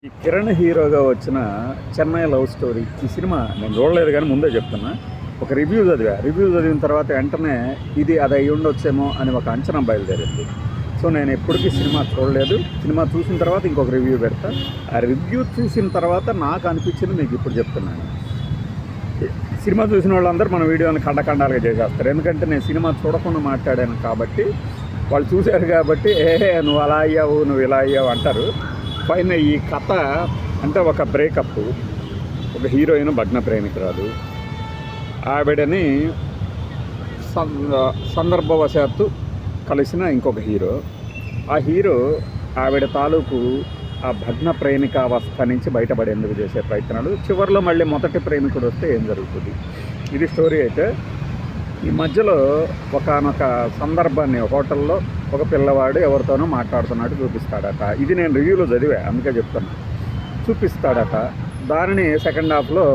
ఈ కిరణ్ హీరోగా వచ్చిన చెన్నై లవ్ స్టోరీ ఈ సినిమా నేను చూడలేదు కానీ ముందే చెప్తున్నా. ఒక రివ్యూ చదివిన తర్వాత వెంటనే ఇది అది అయి ఉండొచ్చేమో అని ఒక అంచనా బయలుదేరింది. సో నేను ఎప్పటికీ సినిమా చూడలేదు. సినిమా చూసిన తర్వాత ఇంకొక రివ్యూ పెడతా. ఆ రివ్యూ చూసిన తర్వాత నాకు అనిపించింది మీకు ఇప్పుడు చెప్తున్నాను. సినిమా చూసిన వాళ్ళందరూ మన వీడియోని ఖండఖండాలుగా చేసేస్తారు. ఎందుకంటే నేను సినిమా చూడకుండా మాట్లాడాను కాబట్టి, వాళ్ళు చూశారు కాబట్టి నువ్వు అలా అయ్యావు, నువ్వు ఇలా అయ్యావు అంటారు. పైన ఈ కథ అంటే ఒక బ్రేకప్, ఒక హీరోయిన్ భగ్న ప్రేమికురాలు, ఆవిడని సందర్భవశాత్తు కలిసిన ఇంకొక హీరో. ఆ హీరో ఆవిడ తాలూకు ఆ భగ్న ప్రేమికావస్థ నుంచి బయటపడేందుకు చేసే ప్రయత్నాలు, చివరిలో మళ్ళీ మొదటి ప్రేమికుడు వస్తే ఏం జరుగుతుంది, ఇది స్టోరీ. అయితే ఈ మధ్యలో ఒకానొక సందర్భాన్ని హోటల్లో ఒక పిల్లవాడు ఎవరితోనో మాట్లాడుతున్నట్టు చూపిస్తాడట. ఇది నేను రివ్యూలో చదివా, అందుకే చెప్తాను. చూపిస్తాడట. దానిని సెకండ్ హాఫ్లో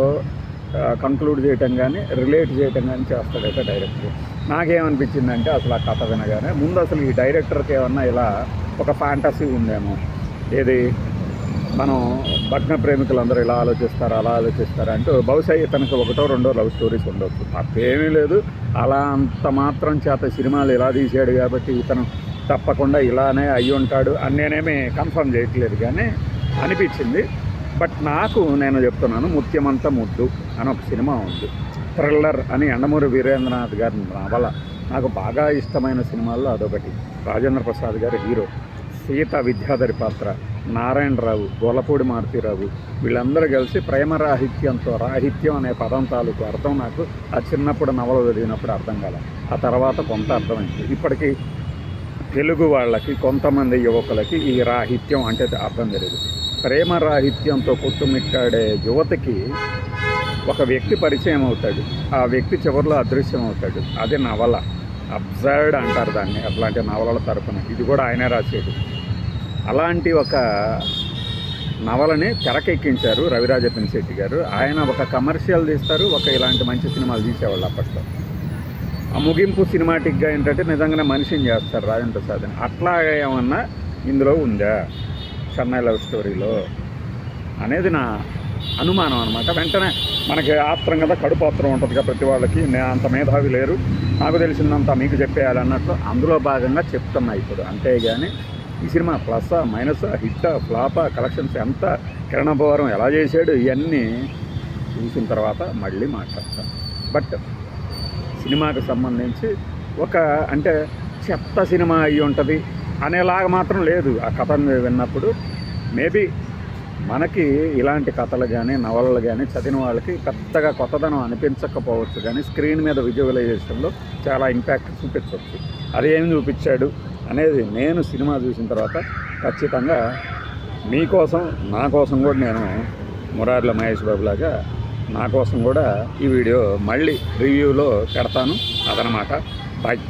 కంక్లూడ్ చేయటం కానీ రిలేట్ చేయటం కానీ చేస్తాడట డైరెక్టర్. నాకేమనిపించిందంటే అసలు ఆ కథ వినగానే ముందు అసలు ఈ డైరెక్టర్కి ఏమన్నా ఇలా ఒక ఫ్యాంటసీ ఉందేమో, ఏది మనం భగ్న ప్రేమికులందరూ ఇలా ఆలోచిస్తారు అలా ఆలోచిస్తారు అంటూ బహుశా ఇతనికి ఒకటో రెండో లవ్ స్టోరీస్ ఉండొచ్చు. తప్పేమీ లేదు. అలా అంత మాత్రం చేత సినిమాలు ఇలా తీసాడు కాబట్టి ఇతను తప్పకుండా ఇలానే అయ్యి ఉంటాడు అని నేనేమి కన్ఫర్మ్ చేయట్లేదు, కానీ అనిపించింది. బట్ నాకు నేను చెప్తున్నాను, ముత్యమంత ముద్దు అని ఒక సినిమా ఉంది, థ్రిల్లర్ అని. యండమూరి వీరేంద్రనాథ్ గారి నవల. నాకు బాగా ఇష్టమైన సినిమాల్లో అదొకటి. రాజేంద్ర ప్రసాద్ గారు హీరో, సీత విద్యాధరి పాత్ర, నారాయణరావు, గొల్లపూడి మారుతీరావు, వీళ్ళందరూ కలిసి ప్రేమరాహిత్యంతో, రాహిత్యం అనే పదం తాలూకు అర్థం నాకు ఆ చిన్నప్పుడు నవల చదివినప్పుడు అర్థం కాల. ఆ తర్వాత కొంత అర్థమైంది. ఇప్పటికీ తెలుగు వాళ్ళకి, కొంతమంది యువకులకి ఈ రాహిత్యం అంటే అర్థం తెలియదు. ప్రేమరాహిత్యంతో కొట్టుమిట్టాడే యువతకి ఒక వ్యక్తి పరిచయం అవుతాడు, ఆ వ్యక్తి చివరిలో అదృశ్యం అవుతాడు. అది నవల. అబ్జర్డ్ అంటారు దాన్ని, అట్లాంటి నవలల తరపున. ఇది కూడా ఆయనే రాసేది. అలాంటి ఒక నవలని తెరకెక్కించారు రవిరాజ పినిశెట్టి గారు. ఆయన ఒక కమర్షియల్ తీస్తారు, ఒక ఇలాంటి మంచి సినిమాలు తీసేవాళ్ళు అప్పట్లో. ఆ ముగింపు సినిమాటిక్గా ఏంటంటే నిజంగానే మనిషిని చేస్తారు రాజేంద్ర ప్రసాద్ని. అట్లాగా ఏమన్నా ఇందులో ఉందా చెన్నై లవ్ స్టోరీలో అనేది నా అనుమానం అనమాట. వెంటనే మనకి ఆత్రం కదా, కడుపాత్రం ఉంటుంది కదా ప్రతి వాళ్ళకి. నేను అంత మేధావి లేరు, నాకు తెలిసిందంతా మీకు చెప్పేయాలన్నట్లు అందులో భాగంగా చెప్తున్నా ఇప్పుడు. అంతేగాని ఈ సినిమా ప్లస్సా మైనసా, హిట్టా ఫ్లాపా, కలెక్షన్స్ ఎంత, కిరణభవరం ఎలా చేశాడు, ఇవన్నీ చూసిన తర్వాత మళ్ళీ మాట్లాడతాను. బట్ సినిమాకి సంబంధించి ఒక అంటే చెత్త సినిమా అయ్యి ఉంటుంది అనేలాగా మాత్రం లేదు ఆ కథను విన్నప్పుడు. మేబీ మనకి ఇలాంటి కథలు కానీ నవలలు కానీ చదివిన వాళ్ళకి పెద్దగా కొత్తదనం అనిపించకపోవచ్చు, కానీ స్క్రీన్ మీద విజువలైజేషన్లో చాలా ఇంపాక్ట్ చూపించవచ్చు. అదేమి చూపించాడు అనేది నేను సినిమా చూసిన తర్వాత ఖచ్చితంగా మీకోసం, నా కోసం కూడా, నేను మురారిలో మహేష్ బాబు లాగా నా కోసం కూడా ఈ వీడియో మళ్ళీ రివ్యూలో పెడతాను. అదనమాట. బాయ్.